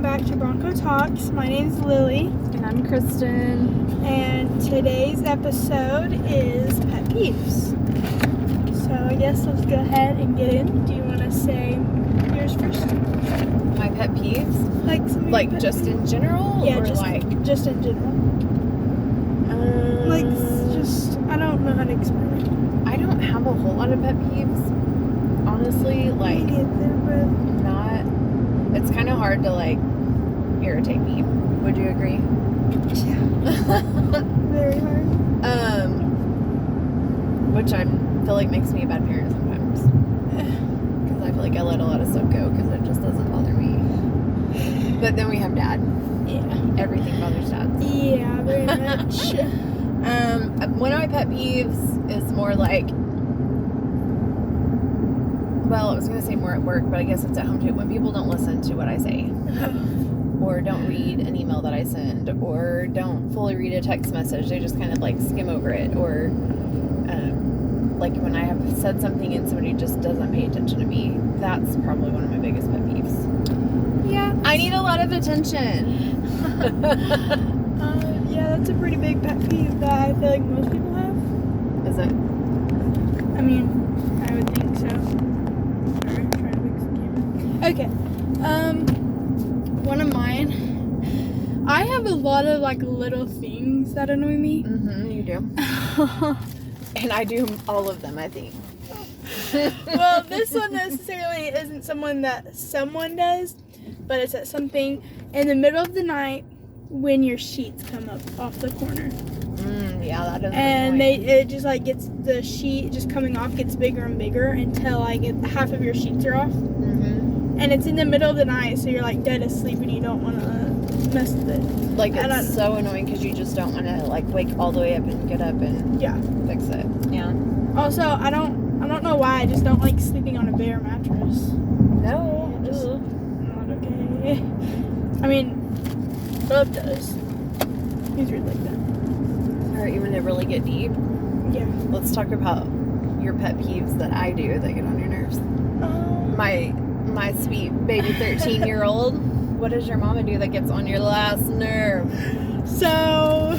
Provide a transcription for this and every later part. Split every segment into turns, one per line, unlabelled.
back to Bronco Talks. My name's Lily.
And I'm Kristen.
And today's episode is pet peeves. So I guess let's go ahead and get in. Do you want to say yours first?
My pet peeves?
Like
Just in general?
Yeah,
or
just in general. I don't know how to explain it.
I don't have a whole lot of pet peeves. Honestly, it's kind of hard to irritate me. Would you agree?
Yeah. Very hard.
Which I feel like makes me a bad parent sometimes. Because I feel like I let a lot of stuff go because it just doesn't bother me. But then we have Dad.
Yeah.
Everything bothers Dad.
Yeah, very much.
One of my pet peeves is more I was going to say more at work, but I guess it's at home too. When people don't listen to what I say, or don't read an email that I send, or don't fully read a text message, they just kind of skim over it, or when I have said something and somebody just doesn't pay attention to me, that's probably one of my biggest pet peeves.
Yeah.
I need a lot of attention.
Yeah, that's a pretty big pet peeve that I feel like most people have.
Is it?
I mean, I would think so. Sorry, I'm trying to fix the camera. Okay. One of mine. I have a lot of little things that annoy me.
Mm-hmm, you do. And I do all of them, I think.
Well, this one necessarily isn't someone that someone does, but it's at something in the middle of the night when your sheets come up off the corner.
Yeah, that is.
And it just gets the sheet just coming off gets bigger and bigger until half of your sheets are off.
Mm-hmm.
And it's in the middle of the night, so you're dead asleep and you don't want to mess with it.
It's so annoying because you just don't want to wake all the way up and get up and fix it. Yeah.
Also, I don't know why I just don't like sleeping on a bare mattress.
No,
Just not okay. I mean, Bub does. He's really like that.
Alright, you want to really get deep?
Yeah.
Let's talk about your pet peeves that I do that get on your nerves. My sweet baby 13-year-old. What does your mama do that gets on your last nerve?
So,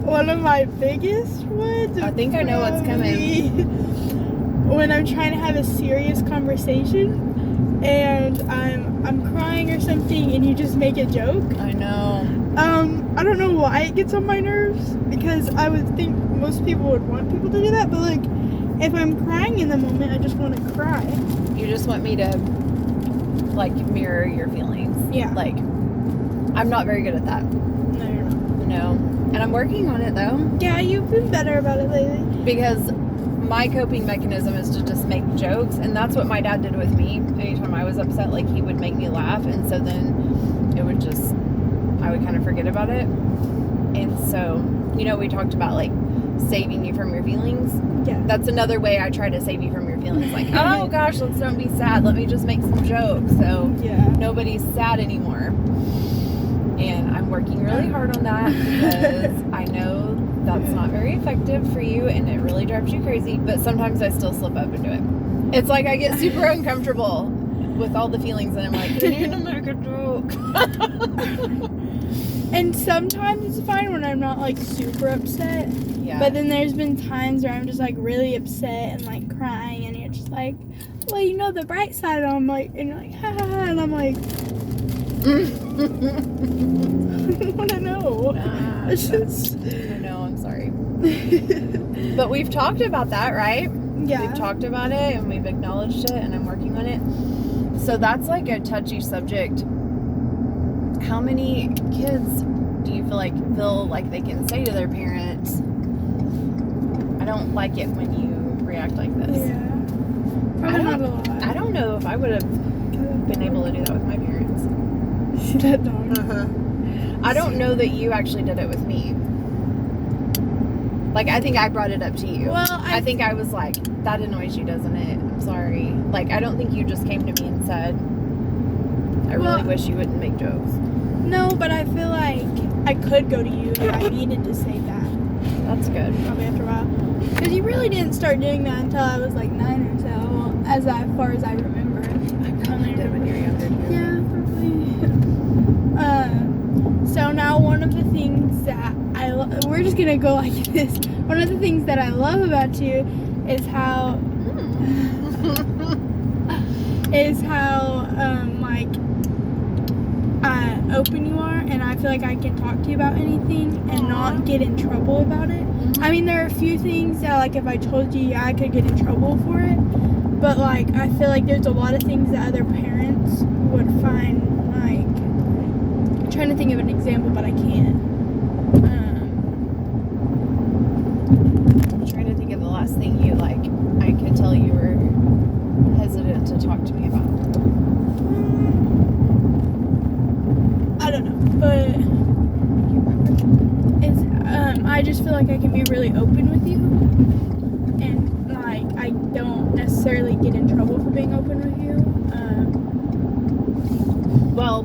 one of my biggest ones.
I think I know what's coming.
When I'm trying to have a serious conversation and I'm crying or something and you just make a joke.
I know.
I don't know why it gets on my nerves because I would think most people would want people to do that, but if I'm crying in the moment, I just want to cry.
You just want me to mirror your feelings.
Yeah.
I'm not very good at that.
No, you're not.
No. And I'm working on it though.
Yeah, you've been better about it lately.
Because my coping mechanism is to just make jokes, and that's what my dad did with me. Anytime I was upset, he would make me laugh, and so then I would kind of forget about it. And so, we talked about saving you from your feelings.
Yeah.
That's another way I try to save you from your feelings. Oh gosh, let's don't be sad. Let me just make some jokes so nobody's sad anymore. And I'm working really hard on that because I know that's not very effective for you and it really drives you crazy, but sometimes I still slip up and do it. It's I get super uncomfortable with all the feelings and I'm I need to make a joke.
And sometimes it's fine when I'm not super upset.
Yeah.
But then there's been times where I'm just really upset and crying and you're just well, the bright side. And I'm and you're ha ha ha, and I'm I don't want to know. It's just.
I know, I'm sorry. But we've talked about that, right?
Yeah.
We've talked about it and we've acknowledged it and I'm working on it. So that's a touchy subject. How many kids do you feel like they can say to their parents, I don't like it when you react like this?
Yeah. Probably not a lot.
I don't know if I would have been able to do that with my parents.
See that dog?
Uh-huh. I don't know that you actually did it with me. I think I brought it up to you.
Well,
I think I was that annoys you, doesn't it? I'm sorry. I don't think you just came to me and said, I really wish you wouldn't make jokes.
No, but I feel I could go to you if I needed to say that.
That's good.
Probably after a while. Because you really didn't start doing that until I was 9 or so, as far as I remember.
I probably did when you were younger.
Yeah, probably. we're just gonna go like this. One of the things that I love about you is how open you are, and I feel like I can talk to you about anything and not get in trouble about it. I mean, there are a few things that, like, if I told you, yeah, I could get in trouble for it, but, like, I feel like there's a lot of things that other parents would find, like, I'm trying to think of an example, but I can't.
I'm trying to think of the last thing you, like, I could tell you were hesitant to talk to me about.
I don't know, but it's I just feel like I can be really open with you, and like I don't necessarily get in trouble for being open with you.
Well,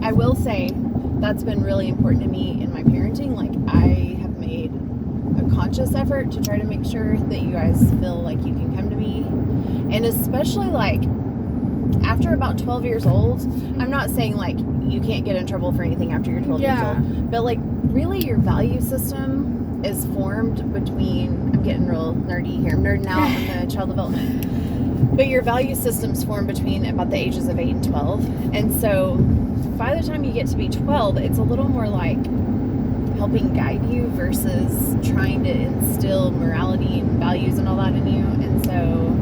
I will say that's been really important to me in my parenting. Like, I have made a conscious effort to try to make sure that you guys feel like you can come to me, and especially like after about 12 years old. I'm not saying like you can't get in trouble for anything after you're 12 years old, but like really your value system is formed between, I'm getting real nerdy here, I'm nerding out on the child development, but your value system's formed between about the ages of 8 and 12, and so by the time you get to be 12, it's a little more like helping guide you versus trying to instill morality and values and all that in you. And so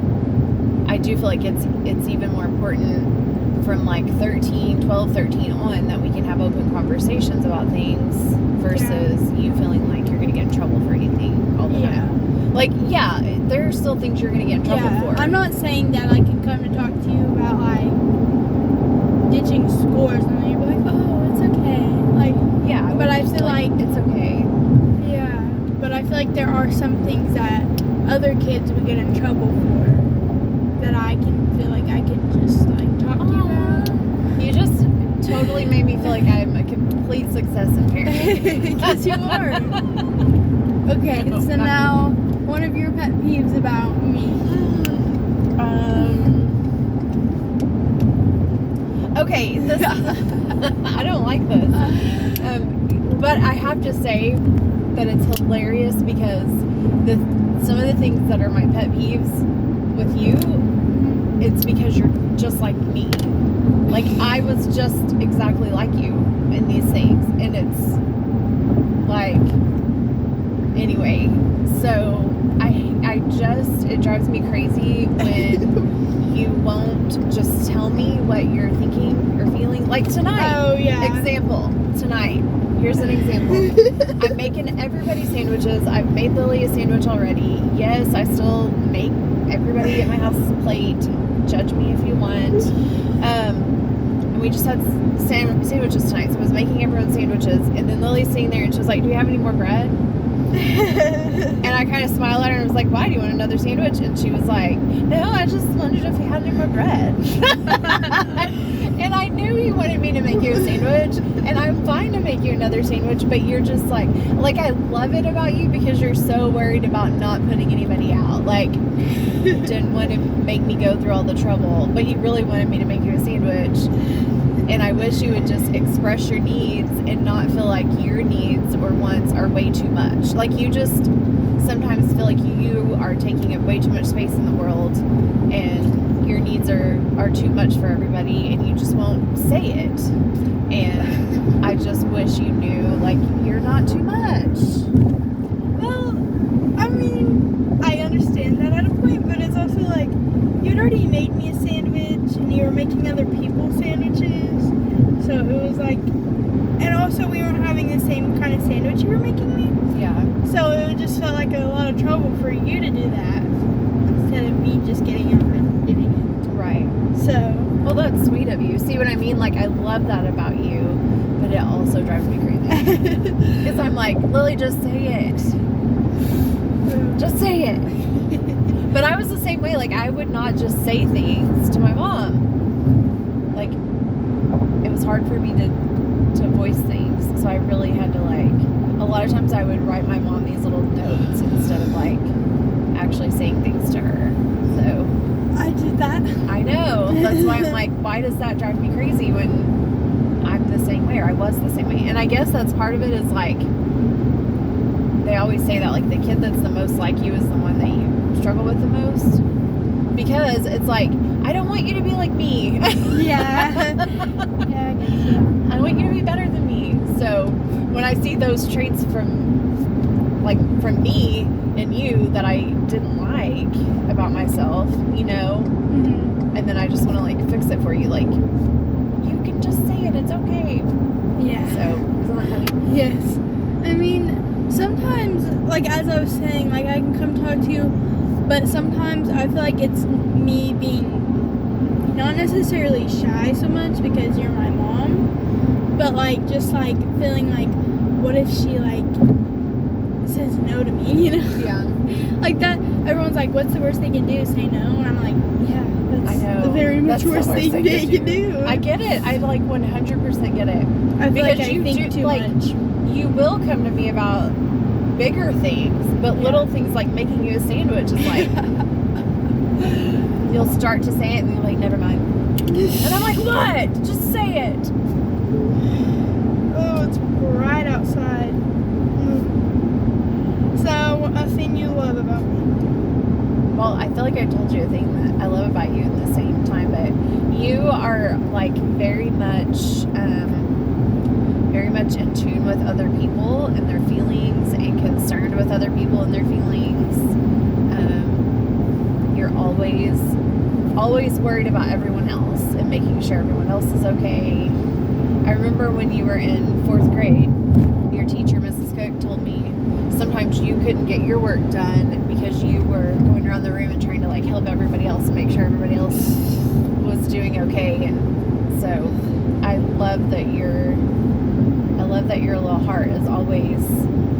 I do feel like it's even more important from like 12, 13 on that we can have open conversations about things versus you feeling like you're going to get in trouble for anything all the time. Like, yeah, there are still things you're going to get in trouble for.
I'm not saying that I can come to talk to you about like ditching school or something. You'll be like, oh, it's okay. Like,
yeah,
but I feel like
it's okay.
Yeah, but I feel like there are some things that other kids would get in trouble for that I can feel like I can just like talk to you about.
You just totally made me feel like I'm a complete success in parenting.
Because you are. Okay, so now one of your pet peeves about me.
Okay, this I don't like this. But I have to say that it's hilarious because some of the things that are my pet peeves with you, it's because you're just like me. Like, I was just exactly like you in these things, and it's like, anyway, so it drives me crazy when you won't just tell me what you're thinking or feeling. Like tonight.
Oh, yeah.
Example, tonight. Here's an example. I'm making everybody sandwiches. I've made Lily a sandwich already. Yes, I still make everybody at my house's plate. Judge me if you want. And we just had sandwiches tonight, so I was making everyone sandwiches, and then Lily's sitting there and she was like, do you have any more bread? And I kind of smiled at her and was like, why, do you want another sandwich? And she was like, no, I just wondered if you had any more bread. And I knew you wanted me to make you a sandwich, and I'm fine to make you another sandwich, but you're just like I love it about you because you're so worried about not putting anybody out. Like, didn't want to make me go through all the trouble, but you really wanted me to make you a sandwich. And I wish you would just express your needs and not feel like your needs or wants are way too much. Like, you just sometimes feel like you are taking up way too much space in the world, and your needs are too much for everybody, and you just won't say it. And I just wish you knew, like, you're not too much.
Well, I mean, I understand that at a point, but it's also like, you'd already made me a sandwich, and you were making other people sandwiches, so it was like, and also we weren't having the same kind of sandwich you were making me.
Yeah.
So it just felt like a lot of trouble for you to do that, instead of me just getting up and doing it.
Right.
So.
Well, that's sweet of you. See what I mean? Like, I love that about you, but it also drives me crazy. Because I'm like, Lily, just say it. Just say it. But I was the same way. Like, I would not just say things to my mom. Like, it was hard for me to voice things. So I really had to, like, a lot of times I would write my mom these little notes instead of, like, actually saying things to her. So
I did that.
I know. That's why I'm like, why does that drive me crazy when I'm the same way, or I was the same way? And I guess that's part of it is like, they always say that, like, the kid that's the most like you is the one that you struggle with the most. Because it's like, I don't want you to be like me.
Yeah. Yeah, I guess so.
I want you to be better than me. So when I see those traits from me and you that I didn't like about myself, you know, and then I just want to, like, fix it for you. Like, you can just say it. It's okay.
Yeah.
So, isn't that funny?
Yes. I mean, sometimes, like, as I was saying, like, I can come talk to you, but sometimes I feel like it's me being not necessarily shy so much because you're my mom, but, like, just, like, feeling like, what if she, like, says no to me, you know?
Yeah.
Like that, everyone's like, what's the worst they can do? Say no? And I'm like, yeah,
I
that's
know.
the very much
That's the
worst thing they can do.
I get it. I, like, 100% get it.
I feel like I
you
think too
like,
much.
you will come to me about bigger things, but little things like making you a sandwich is like, you'll start to say it and you're like, never mind. And I'm like, what? Just say it.
Oh, it's bright outside. So, a thing you love about me?
Well, I feel like I told you a thing that I love about you at the same time, but you are, like, very much in tune with other people and their feelings, and concerned with other people and their feelings. You're always worried about everyone else and making sure everyone else is okay. I remember when you were in 4th grade, your teacher, Mrs. Cook, told me sometimes you couldn't get your work done because you were going around the room and trying to, like, help everybody else and make sure everybody else was doing okay. And so I love that your little heart is always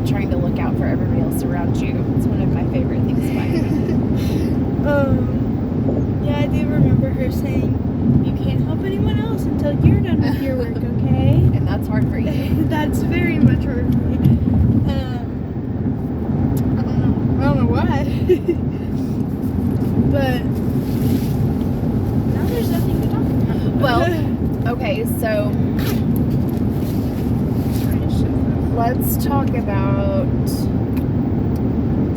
trying to look out for everybody else around you. It's one of my favorite things about you.
Yeah, I do remember her saying, you can't help anyone else until you're done with your work, okay?
And that's hard for you.
That's very much hard for me. I don't know why. But now there's nothing to talk about.
Well, okay, so let's talk about,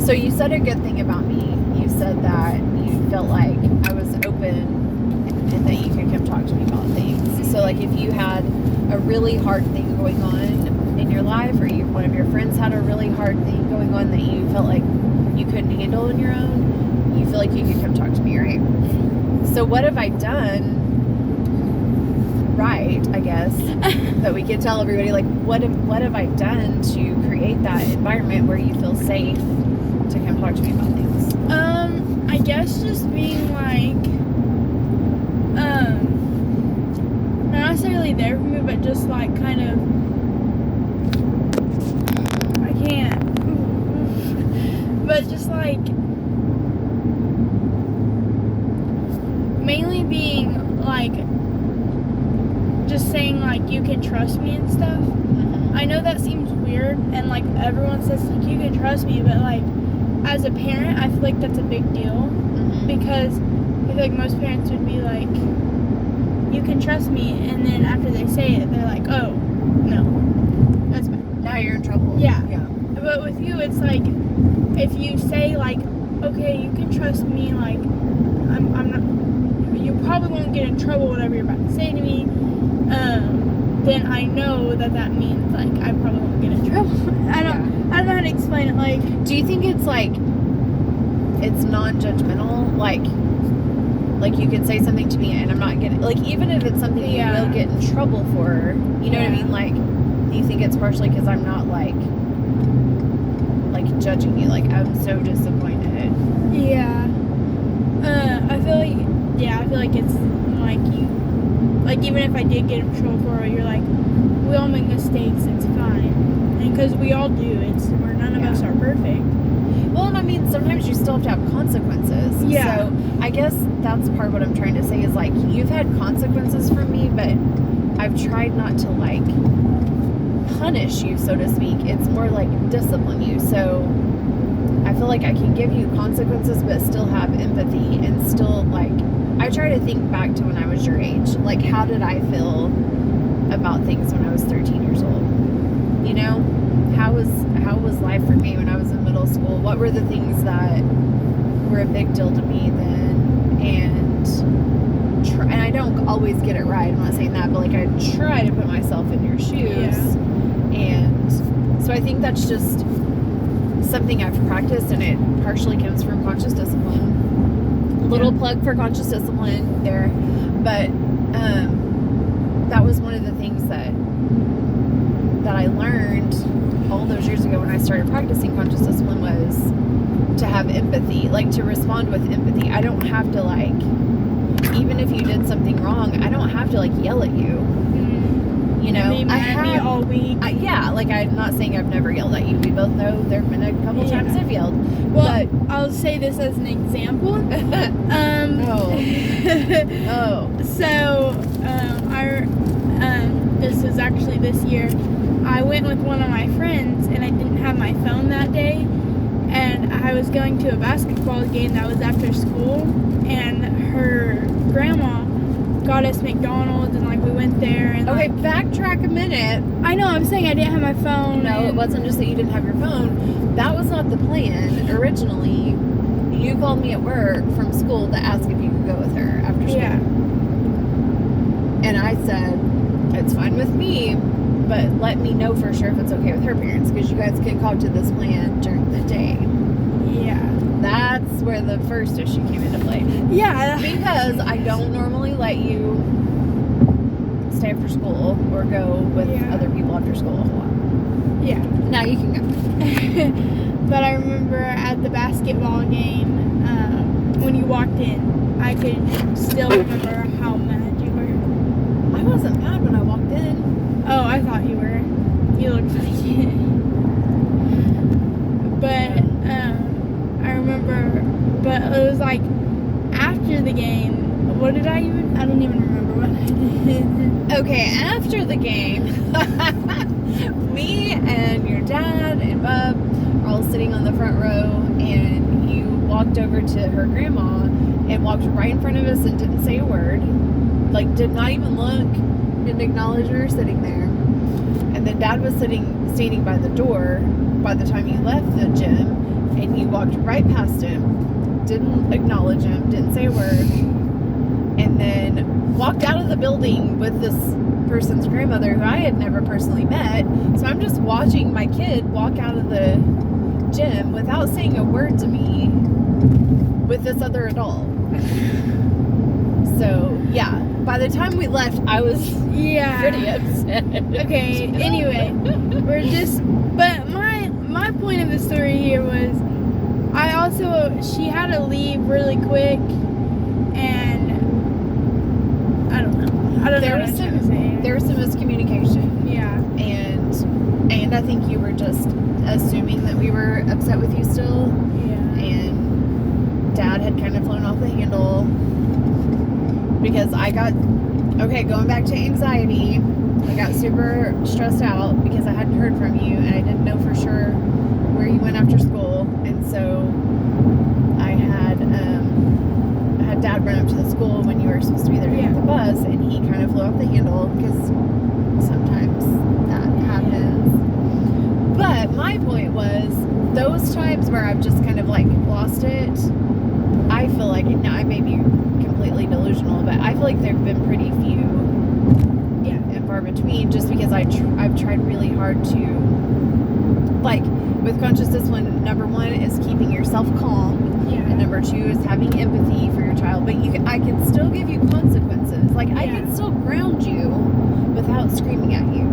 so you said a good thing about me. You said that you felt like I was open and that you could come talk to me about things. So, like, if you had a really hard thing going on in your life, or one of your friends had a really hard thing going on that you felt like you couldn't handle on your own, you feel like you could come talk to me, right? So what have I done right, I guess, that we could tell everybody, like, what have I done to create that environment where you feel safe to come talk to me about things?
I guess just being like, not necessarily there for me, but just like kind of, I can't, but just like, mainly being like, just saying like, you can trust me and stuff. I know that seems weird, and like everyone says like, you can trust me, but like, as a parent, I feel like that's a big deal, because I feel like most parents would be like, you can trust me, and then after they say it, they're like, oh, no, that's bad.
Now you're in trouble.
Yeah. But with you, it's like, if you say like, okay, you can trust me, like, I'm not, you probably won't get in trouble, whatever you're about to say to me, then I know that means like, I probably won't get in trouble. I don't know how to explain it. Like,
do you think it's like, it's non-judgmental? Like you could say something to me and I'm not getting, like, even if it's something you will get in trouble for, you know what I mean? Like, do you think it's partially because I'm not like judging you? Like, I'm so disappointed.
Yeah. I feel like it's like you, like, even if I did get in trouble for it, you're like, we all make mistakes, it's fine. And because we all do, none of us are perfect.
Well, and I mean, sometimes you still have to have consequences.
Yeah.
So I guess that's part of what I'm trying to say is, like, you've had consequences for me, but I've tried not to, like, punish you, so to speak. It's more like discipline you. So I feel like I can give you consequences, but still have empathy, and still, like, I try to think back to when I was your age. Like, how did I feel about things when I was 13 years old? You know? how was life for me when I was in middle school? What were the things that were a big deal to me then? And I don't always get it right. I'm not saying that, but like I try to put myself in your shoes. And so I think that's just something I've practiced, and it partially comes from conscious discipline. Little plug for conscious discipline there, but that was one of the things that I learned all those years ago when I started practicing conscious discipline, was to have empathy, like to respond with empathy. I don't have to, like, even if you did something wrong, I don't have to like yell at you. You know,
I had me all week.
Like I'm not saying I've never yelled at you. We both know there have been a couple times I've yelled.
Well,
but
I'll say this as an example. So, this was actually this year. I went with one of my friends, and I didn't have my phone that day. And I was going to a basketball game that was after school, and her grandma got us McDonald's, and like we went there. And
okay, backtrack a minute.
I know, I'm saying I didn't have my phone.
No, it wasn't just that you didn't have your phone. That was not the plan originally. You called me at work from school to ask if you could go with her after school.
Yeah.
And I said, it's fine with me, but let me know for sure if it's okay with her parents, because you guys concocted this plan during the day.
Yeah.
That's where the first issue came into play.
Yeah.
Because I don't normally let you stay after school or go with other people after school a whole lot.
Yeah.
Now you can go.
But I remember at the basketball game, when you walked in, I could still remember how mad you were.
I wasn't mad when I walked in.
Oh, I thought you were. You looked like it. But, I remember, but it was like after the game, I don't even remember what I did.
Okay, after the game, me and your dad and Bub are all sitting on the front row, and you walked over to her grandma and walked right in front of us and didn't say a word. Like, did not even look, didn't acknowledge we were sitting there. And then Dad was standing by the door by the time you left the gym, and you walked right past him, didn't acknowledge him, didn't say a word, and then walked out of the building with this person's grandmother who I had never personally met. So I'm just watching my kid walk out of the gym without saying a word to me with this other adult. So, yeah, by the time we left, I was pretty upset.
Okay, anyway, but my point of the story here was, she had to leave really quick, and I don't know
there was some miscommunication.
Yeah.
And I think you were just assuming that we were upset with you still.
Yeah.
And Dad had kind of flown off the handle, because going back to anxiety, I got super stressed out because I hadn't heard from you, and I didn't know for sure where you went after school. And so I had Dad run up to the school when you were supposed to be there to get the bus, and he kind of flew off the handle, because sometimes that happens. But my point was, those times where I've just kind of like lost it, I feel like, now I may be completely delusional, but I feel like there have been pretty few and far between, just because I've tried really hard to, like, with conscious discipline, number one is keeping yourself calm, and number two is having empathy for your child, but I can still give you consequences. Like, I can still ground you without screaming at you.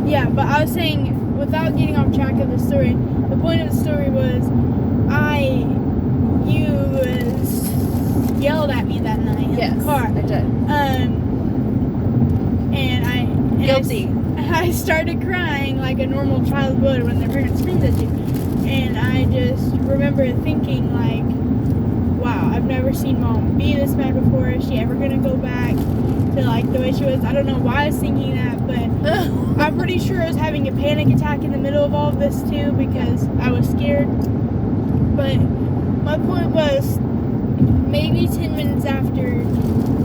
Yeah, but I was saying, without getting off track of the story, the point of the story was, you yelled at me that night in the car.
I did. Guilty.
I started crying like a normal child would when their parents screamed at you. And I just remember thinking, like, wow, I've never seen Mom be this mad before. Is she ever going to go back to, like, the way she was? I don't know why I was thinking that, but I'm pretty sure I was having a panic attack in the middle of all of this, too, because I was scared. But my point was, maybe 10 minutes after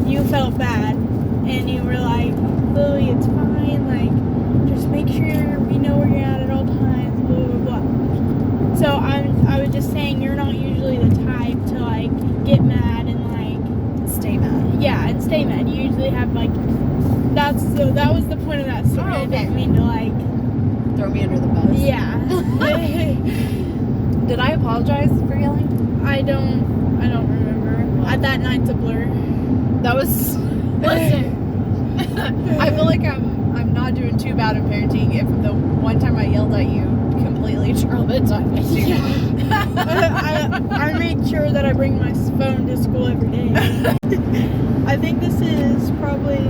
you felt bad, and you were like, Lily, it's fine, like, just make sure we know where you're at all times, just saying you're not usually the type to like get mad and like
stay mad.
Yeah, and stay mad. You usually have like that was the point of that story.
Oh, okay.
I didn't mean to like
throw me under the bus.
Yeah.
Did I apologize for yelling?
I don't remember. That night's a blur.
That was listen. I feel like I'm not doing too bad in parenting if the one time I yelled at you completely traumatized you.
Yeah. I made sure that I bring my phone to school every day. I think this is probably.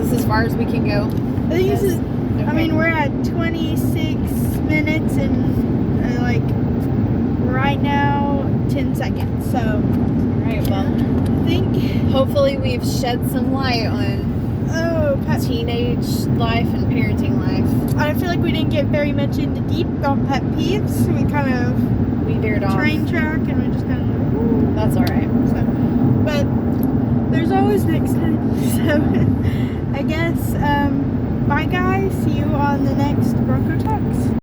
Is this as far as we can go?
I think this is.
Okay.
I mean, we're at 26 minutes and like right now 10 seconds. So.
All right. Well,
I think.
Hopefully, we've shed some light on teenage life and parenting life.
I feel like we didn't get very much into deep on pet peeves. We kind of
veered off
train track and we just kind of like, ooh.
That's all right.
So, but there's always next time. So I guess bye guys. See you on the next Bronco Talks.